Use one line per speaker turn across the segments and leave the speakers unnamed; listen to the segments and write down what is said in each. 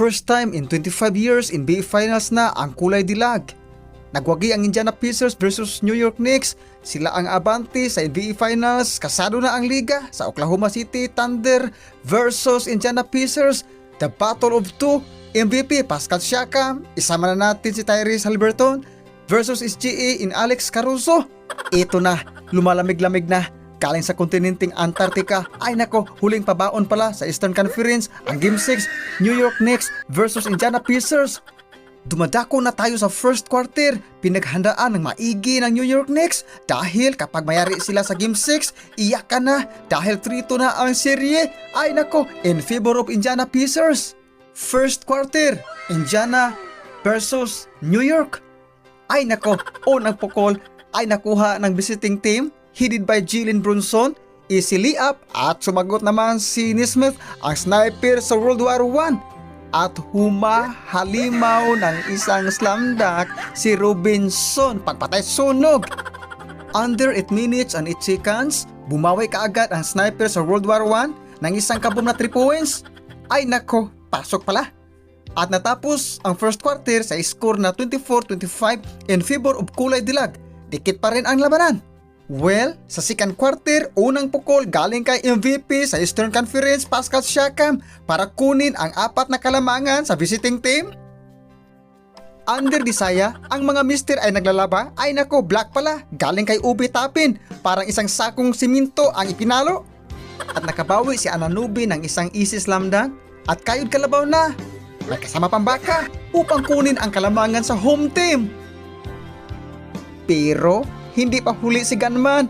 first time in 25 years NBA Finals na ang kulay dilag. Nagwagi ang Indiana Pacers versus New York Knicks. Sila ang abante sa NBA Finals. Kasado na ang liga sa Oklahoma City Thunder versus Indiana Pacers. The Battle of Two. MVP Pascal Siakam. Isama na natin si Tyrese Haliburton versus SGA in Alex Caruso. Ito na, lumalamig-lamig na. Galing sa kontinenteng Antarctica. Ay nako, huling pabaon pala sa Eastern Conference ang Game 6, New York Knicks versus Indiana Pacers. Dumadako na tayo sa first quarter. Pinaghandaan ng maigi ng New York Knicks dahil kapag mayari sila sa Game 6, iyakan na dahil 3-2 na ang serye. Ay nako, in favor of Indiana Pacers. First quarter, Indiana versus New York. Ay nako, unang pukol ay nakuha ng visiting team headed by Jalen Brunson. Easy layup at sumagot naman si Nesmith, ang sniper sa World War I. At humahalimaw ng isang slam dunk si Robinson, pagpatay sunog. Under 8 minutes and 8 seconds, bumawi kaagad ang sniper sa World War I ng isang kabom na 3 points. Ay nako, pasok pala. At natapos ang first quarter sa score na 24-25 in favor of kulay dilag. Dikit pa rin ang labanan. Well, sa second quarter, unang pukol galing kay MVP sa Eastern Conference Pascal Siakam para kunin ang 4 na kalamangan sa visiting team. Under di saya, ang mga mister ay naglalaba. Ay nako, black pala. Galing kay Ubi Tapin. Parang isang sakong siminto ang ipinalo. At nakabawi si Anunoby ng isang easy slam dunk. At kayod kalabaw na. May kasama pang baka upang kunin ang kalamangan sa home team. Pero hindi pa huli si gunman.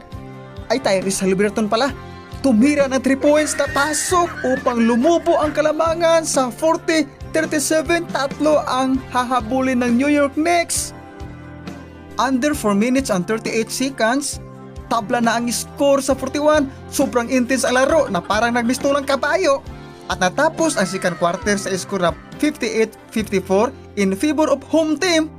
Ay Tyrese Haliburton pala. Tumira ng 3 points na pasok upang lumubo ang kalamangan sa 40-37. Tatlo ang hahabulin ng New York Knicks. Under 4 minutes and 38 seconds, tabla na ang score sa 41. Sobrang intense ang laro na parang nagmistulang kabayo. At natapos ang second quarter sa score na 58-54 in favor of home team.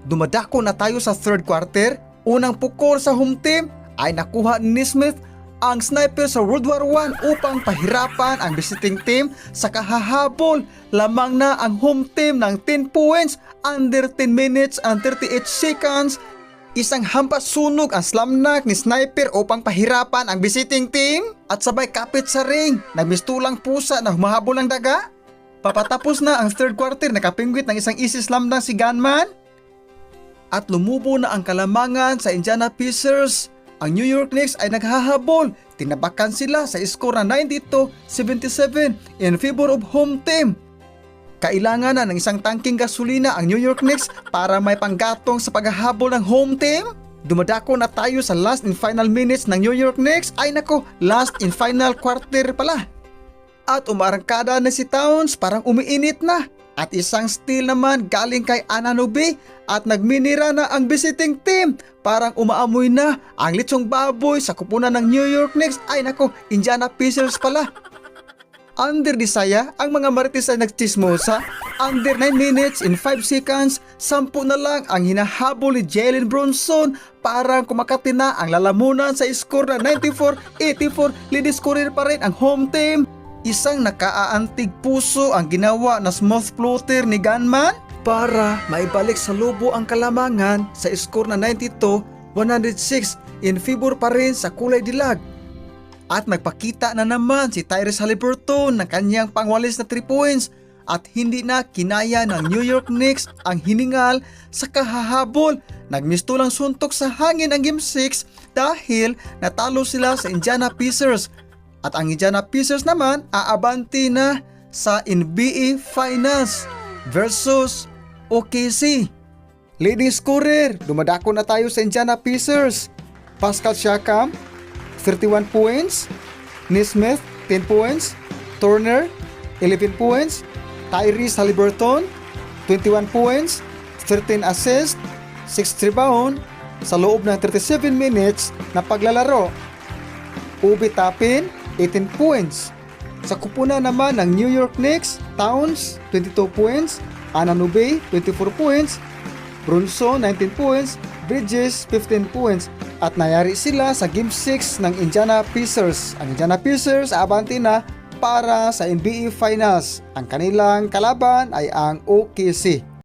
Dumadako na tayo sa third quarter. Unang pukol sa home team ay nakuha ni Nesmith, ang sniper sa World War I, upang pahirapan ang visiting team sa kahahabol. Lamang na ang home team ng 10 points under 10 minutes and 38 seconds. Isang hampas sunog ang slam dunk ni sniper upang pahirapan ang visiting team at sabay kapit sa ring. Nagmistulang pusa na humahabol ng daga. Papatapos na ang third quarter, nakapingwit ng isang easy slam dunk si gunman. At lumubo na ang kalamangan sa Indiana Pacers. Ang New York Knicks ay naghahabol. Tinabakan sila sa score na 92-77 in favor of home team. Kailangan na ng isang tangking gasolina ang New York Knicks para may panggatong sa paghahabol ng home team. Dumadako na tayo sa last and final minutes ng New York Knicks. Ay nako, last and final quarter pala. At umarangkada na si Towns, parang umiinit na. At isang steal naman galing kay Anunoby at nagminira na ang visiting team. Parang umaamoy na ang litsong baboy sa kupunan ng New York Knicks. Ay nako, Indiana Pacers pala. Under di saya, ang mga Marites ay nagchismosa. Under 9 minutes in 5 seconds, 10 na lang ang hinahabol ni Jalen Brunson. Parang kumakati na ang lalamunan sa score na 94-84. Lead scorer pa rin ang home team. Isang nakaaantig puso ang ginawa na smooth floater ni gunman para maibalik sa lubo ang kalamangan sa score na 92-106 in favor pa rin sa kulay dilag. At nagpakita na naman si Tyrese Haliburton ng kanyang pangwalis na 3 points at hindi na kinaya ng New York Knicks ang hiningal sa kahahabol. Nagmistulang suntok sa hangin ang Game 6 dahil natalo sila sa Indiana Pacers. At ang Indiana Pacers naman aabanti na sa NBA Finals versus OKC. Leading scorer, dumadako na tayo sa Indiana Pacers. Pascal Siakam, 31 points. Nesmith, 10 points. Turner, 11 points. Tyrese Haliburton, 21 points. 13 assists, 6 rebound sa loob ng 37 minutes na paglalaro. Ubi Tapin, 18 points. Sa kupunan naman ng New York Knicks, Towns, 22 points. Anunoby, 24 points. Brunson, 19 points. Bridges, 15 points. At nayari sila sa Game 6 ng Indiana Pacers. Ang Indiana Pacers abanti na para sa NBA Finals. Ang kanilang kalaban ay ang OKC.